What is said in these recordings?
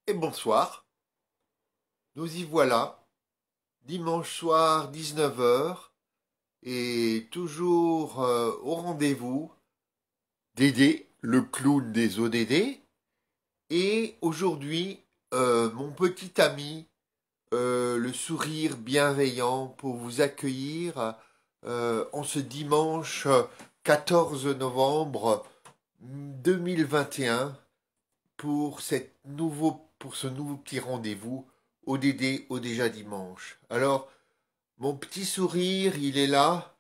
Et bonsoir, nous y voilà, dimanche soir 19 heures et toujours au rendez-vous, Dédé, le clown des ODD, et aujourd'hui mon petit ami, le sourire bienveillant pour vous accueillir en ce dimanche 14 novembre 2021 pour ce nouveau petit rendez-vous ODD au déjà dimanche. Alors, mon petit sourire, il est là,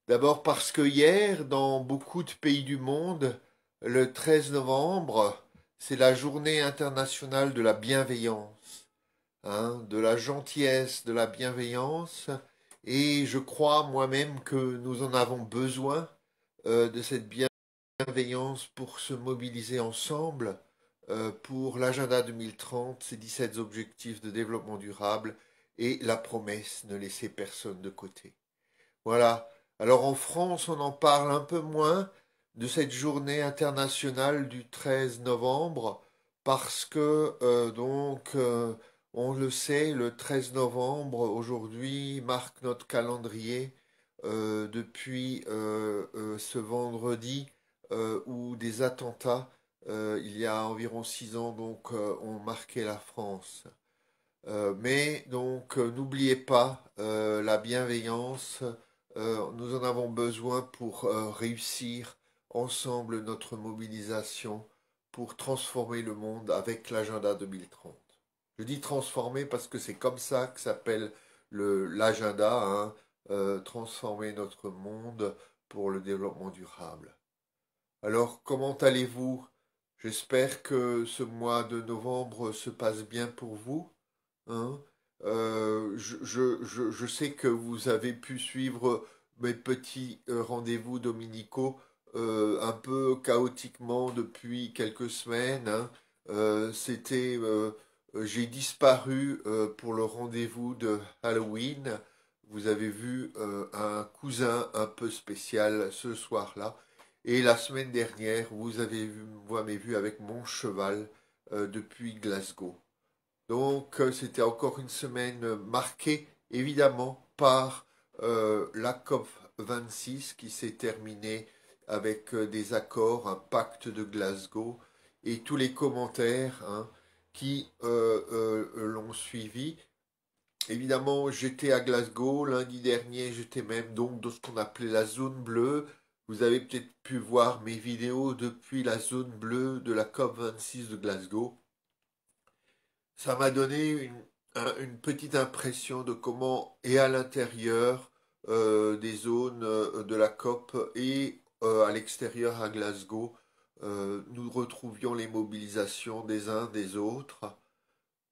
d'abord parce que hier, dans beaucoup de pays du monde, le 13 novembre, c'est la journée internationale de la bienveillance, hein, de la gentillesse, de la bienveillance, et je crois moi-même que nous en avons besoin de cette bienveillance pour se mobiliser ensemble pour l'agenda 2030, ces 17 objectifs de développement durable et la promesse ne laisser personne de côté. Voilà. Alors en France, on en parle un peu moins de cette journée internationale du 13 novembre parce que on le sait, le 13 novembre aujourd'hui marque notre calendrier depuis ce vendredi où des attentats il y a environ 6 ans ont marqué la France. Mais donc n'oubliez pas la bienveillance. Nous en avons besoin pour réussir ensemble notre mobilisation pour transformer le monde avec l'agenda 2030. Je dis transformer parce que c'est comme ça que s'appelle l'agenda, hein, transformer notre monde pour le développement durable. Alors, comment allez-vous? J'espère que ce mois de novembre se passe bien pour vous, hein. Je sais que vous avez pu suivre mes petits rendez-vous dominicaux un peu chaotiquement depuis quelques semaines, hein. J'ai disparu pour le rendez-vous de Halloween. Vous avez vu un cousin un peu spécial ce soir-là. Et la semaine dernière, vous m'avez vu avec mon cheval depuis Glasgow. Donc, c'était encore une semaine marquée évidemment par la COP26 qui s'est terminée avec des accords, un pacte de Glasgow et tous les commentaires, hein, qui l'ont suivi. Évidemment, j'étais à Glasgow lundi dernier, j'étais même donc dans ce qu'on appelait la zone bleue. Vous avez peut-être pu voir mes vidéos depuis la zone bleue de la COP26 de Glasgow. Ça m'a donné une petite impression de comment est à l'intérieur des zones de la COP et à l'extérieur à Glasgow, nous retrouvions les mobilisations des uns des autres.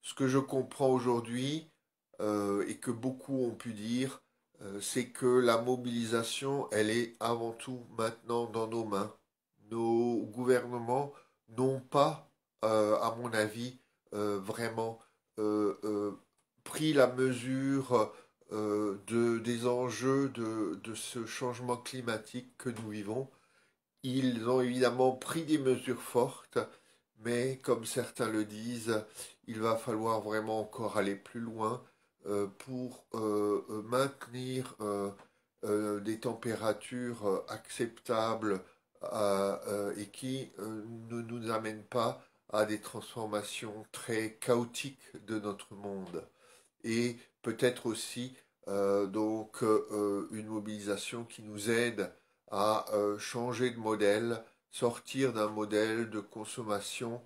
Ce que je comprends aujourd'hui et que beaucoup ont pu dire, c'est que la mobilisation, elle est avant tout maintenant dans nos mains. Nos gouvernements n'ont pas, à mon avis, vraiment euh, pris la mesure des enjeux de ce changement climatique que nous vivons. Ils ont évidemment pris des mesures fortes, mais comme certains le disent, il va falloir vraiment encore aller plus loin pour maintenir des températures acceptables et qui ne nous amènent pas à des transformations très chaotiques de notre monde. Et peut-être aussi une mobilisation qui nous aide à changer de modèle, sortir d'un modèle de consommation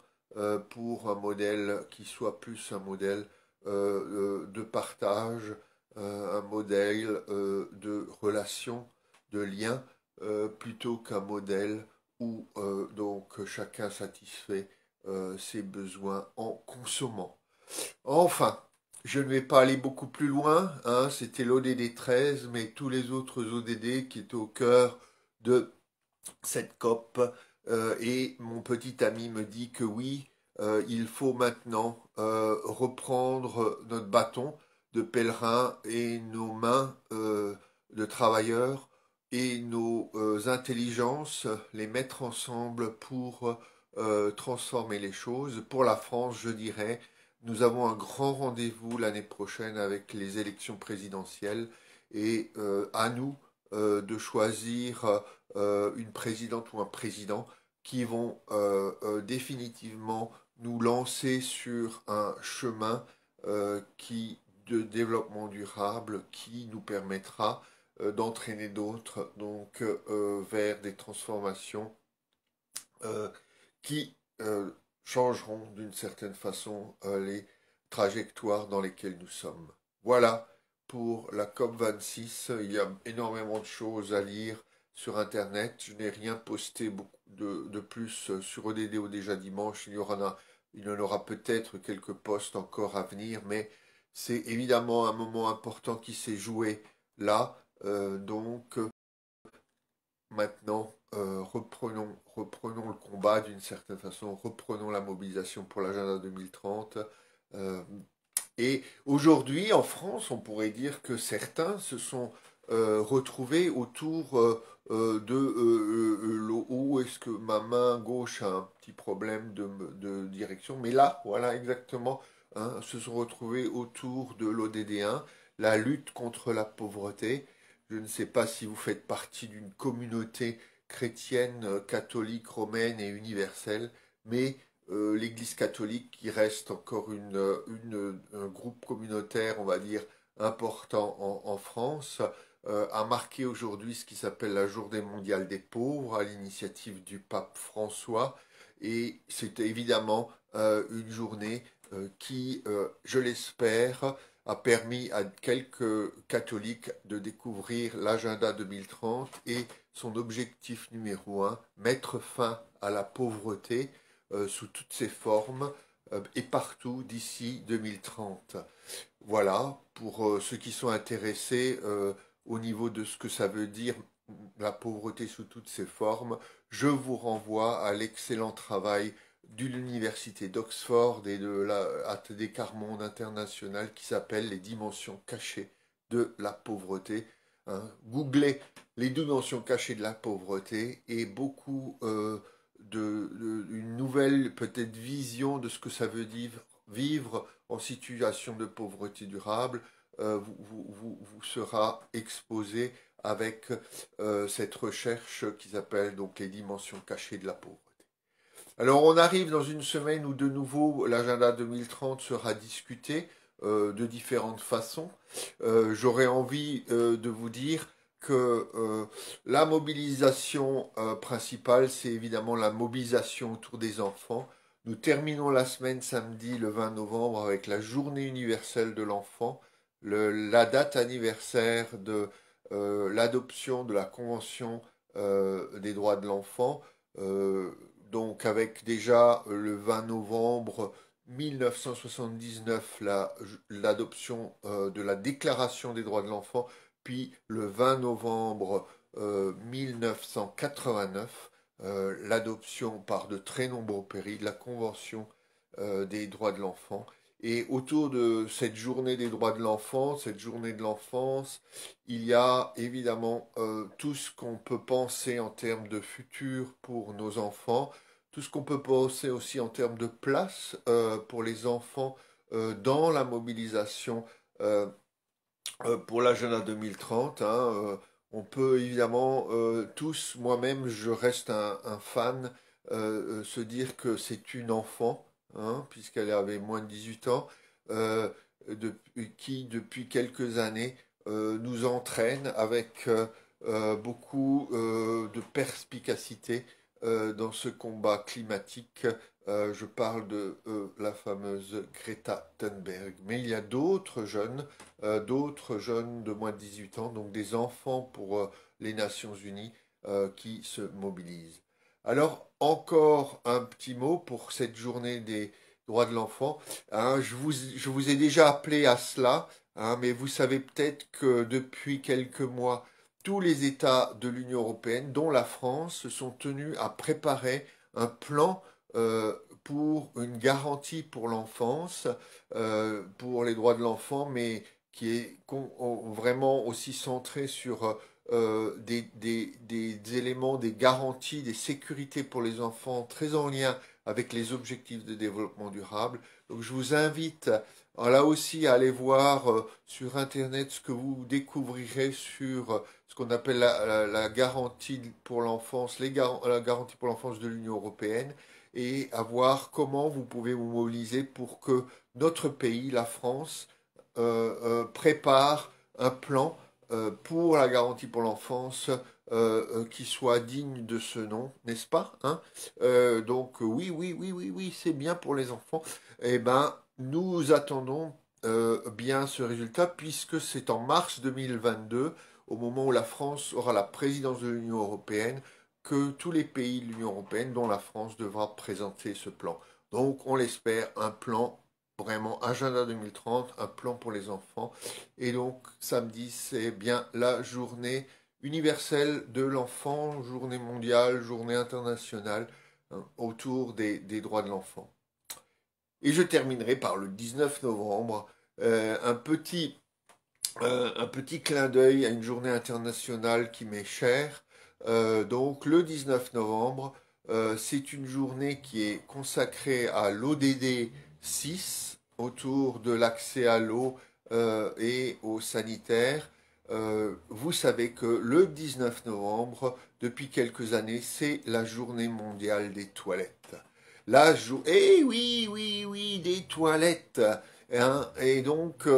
pour un modèle qui soit plus un modèle de partage, un modèle de relation, de lien, plutôt qu'un modèle où donc chacun satisfait ses besoins en consommant. Enfin, je ne vais pas aller beaucoup plus loin, hein, c'était l'ODD 13, mais tous les autres ODD qui étaient au cœur de cette COP. Et mon petit ami me dit que oui, il faut maintenant reprendre notre bâton de pèlerin et nos mains de travailleurs et nos intelligences, les mettre ensemble pour transformer les choses. Pour la France, je dirais, nous avons un grand rendez-vous l'année prochaine avec les élections présidentielles et à nous de choisir une présidente ou un président qui vont définitivement nous lancer sur un chemin de développement durable qui nous permettra d'entraîner d'autres donc vers des transformations euh, qui changeront d'une certaine façon les trajectoires dans lesquelles nous sommes. Voilà pour la COP26. Il y a énormément de choses à lire sur Internet. Je n'ai rien posté beaucoup de plus sur ODDO déjà dimanche. Il y en aura peut-être quelques posts encore à venir, mais c'est évidemment un moment important qui s'est joué là. Donc maintenant, reprenons le combat d'une certaine façon, reprenons la mobilisation pour l'agenda 2030. Euh, et aujourd'hui, en France, on pourrait dire que certains se sont retrouvés autour où est-ce que ma main gauche a un petit problème de direction. Mais là, voilà exactement, hein, se sont retrouvés autour de l'ODD1, la lutte contre la pauvreté. Je ne sais pas si vous faites partie d'une communauté chrétienne, catholique, romaine et universelle, mais l'Église catholique, qui reste encore un groupe communautaire, on va dire, important en France, a marqué aujourd'hui ce qui s'appelle la Journée mondiale des pauvres à l'initiative du pape François. Et c'était évidemment une journée qui, je l'espère, a permis à quelques catholiques de découvrir l'agenda 2030 et son objectif numéro un, mettre fin à la pauvreté sous toutes ses formes et partout d'ici 2030. Voilà, pour ceux qui sont intéressés au niveau de ce que ça veut dire la pauvreté sous toutes ses formes, je vous renvoie à l'excellent travail de l'université d'Oxford et de la ATD Carmonde International qui s'appelle Les dimensions cachées de la pauvreté. Hein. Googlez les dimensions cachées de la pauvreté et beaucoup une nouvelle peut-être vision de ce que ça veut dire vivre en situation de pauvreté durable vous sera exposé avec cette recherche qui s'appelle donc les dimensions cachées de la pauvreté. Alors on arrive dans une semaine où de nouveau l'agenda 2030 sera discuté de différentes façons. J'aurais envie de vous dire que la mobilisation principale, c'est évidemment la mobilisation autour des enfants. Nous terminons la semaine samedi le 20 novembre avec la journée universelle de l'enfant, la date anniversaire de l'adoption de la Convention des droits de l'enfant. Donc avec déjà le 20 novembre 1979 l'adoption de la Déclaration des droits de l'enfant, puis le 20 novembre 1989 l'adoption par de très nombreux pays de la Convention des droits de l'enfant. Et autour de cette journée des droits de l'enfant, cette journée de l'enfance, il y a évidemment tout ce qu'on peut penser en termes de futur pour nos enfants, tout ce qu'on peut penser aussi en termes de place pour les enfants dans la mobilisation pour l'agenda 2030. Hein, on peut évidemment tous, moi-même, je reste un fan, se dire que c'est une enfant, hein, puisqu'elle avait moins de 18 ans, euh, qui depuis quelques années nous entraîne avec beaucoup de perspicacité dans ce combat climatique. Je parle de la fameuse Greta Thunberg. Mais il y a d'autres jeunes de moins de 18 ans, donc des enfants pour les Nations Unies, qui se mobilisent. Alors, encore un petit mot pour cette journée des droits de l'enfant. Hein, je vous ai déjà appelé à cela, hein, mais vous savez peut-être que depuis quelques mois, tous les États de l'Union européenne, dont la France, se sont tenus à préparer un plan pour une garantie pour l'enfance, pour les droits de l'enfant, mais qui est vraiment aussi centré sur des éléments, des garanties, des sécurités pour les enfants très en lien avec les objectifs de développement durable. Donc je vous invite là aussi à aller voir sur Internet ce que vous découvrirez sur ce qu'on appelle la garantie pour l'enfance, la garantie pour l'enfance de l'Union européenne, et à voir comment vous pouvez vous mobiliser pour que notre pays, la France, prépare un plan pour la garantie pour l'enfance qui soit digne de ce nom, n'est-ce pas, hein? Donc oui, oui, oui, oui, oui, c'est bien pour les enfants. Eh ben, nous attendons bien ce résultat puisque c'est en mars 2022, au moment où la France aura la présidence de l'Union européenne, que tous les pays de l'Union européenne, dont la France, devra présenter ce plan. Donc, on l'espère, un plan vraiment Agenda 2030, un plan pour les enfants. Et donc, samedi, c'est bien la journée universelle de l'enfant, journée mondiale, journée internationale, hein, autour des droits de l'enfant. Et je terminerai par le 19 novembre, un petit clin d'œil à une journée internationale qui m'est chère. Donc le 19 novembre, c'est une journée qui est consacrée à l'ODD 6, autour de l'accès à l'eau et aux sanitaires. Vous savez que le 19 novembre, depuis quelques années, c'est la journée mondiale des toilettes. Eh oui, oui, oui, des toilettes. Hein. Et donc,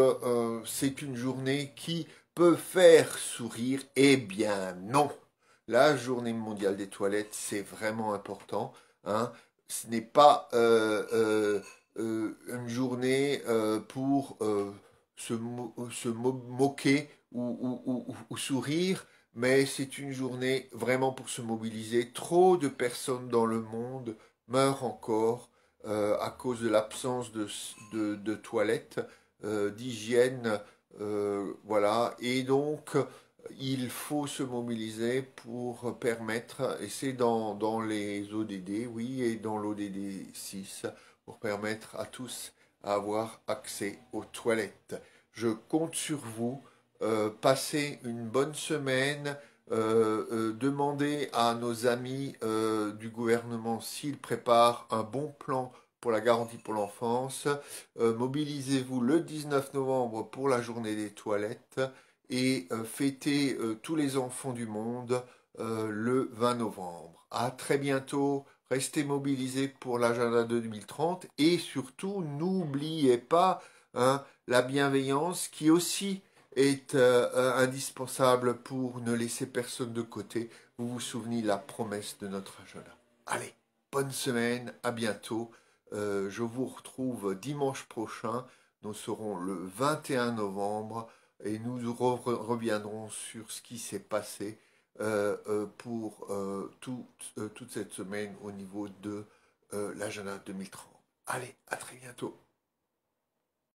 c'est une journée qui peut faire sourire. Eh bien, non. La journée mondiale des toilettes, c'est vraiment important. Hein. Ce n'est pas une journée pour moquer ou sourire, mais c'est une journée vraiment pour se mobiliser. Trop de personnes dans le monde meurent encore à cause de l'absence de toilettes, d'hygiène, voilà. Et donc, il faut se mobiliser pour permettre, et c'est dans les ODD, oui, et dans l'ODD 6, pour permettre à tous à avoir accès aux toilettes. Je compte sur vous. Passez une bonne semaine. Demandez à nos amis du gouvernement s'ils préparent un bon plan pour la garantie pour l'enfance. Mobilisez-vous le 19 novembre pour la journée des toilettes et fêtez tous les enfants du monde le 20 novembre. À très bientôt. Restez mobilisés pour l'agenda 2030 et surtout n'oubliez pas, hein, la bienveillance qui aussi est indispensable pour ne laisser personne de côté. Vous vous souvenez la promesse de notre agenda. Allez, bonne semaine, à bientôt. Je vous retrouve dimanche prochain. Nous serons le 21 novembre et nous reviendrons sur ce qui s'est passé pour toute cette semaine au niveau de l'agenda 2030. Allez, à très bientôt.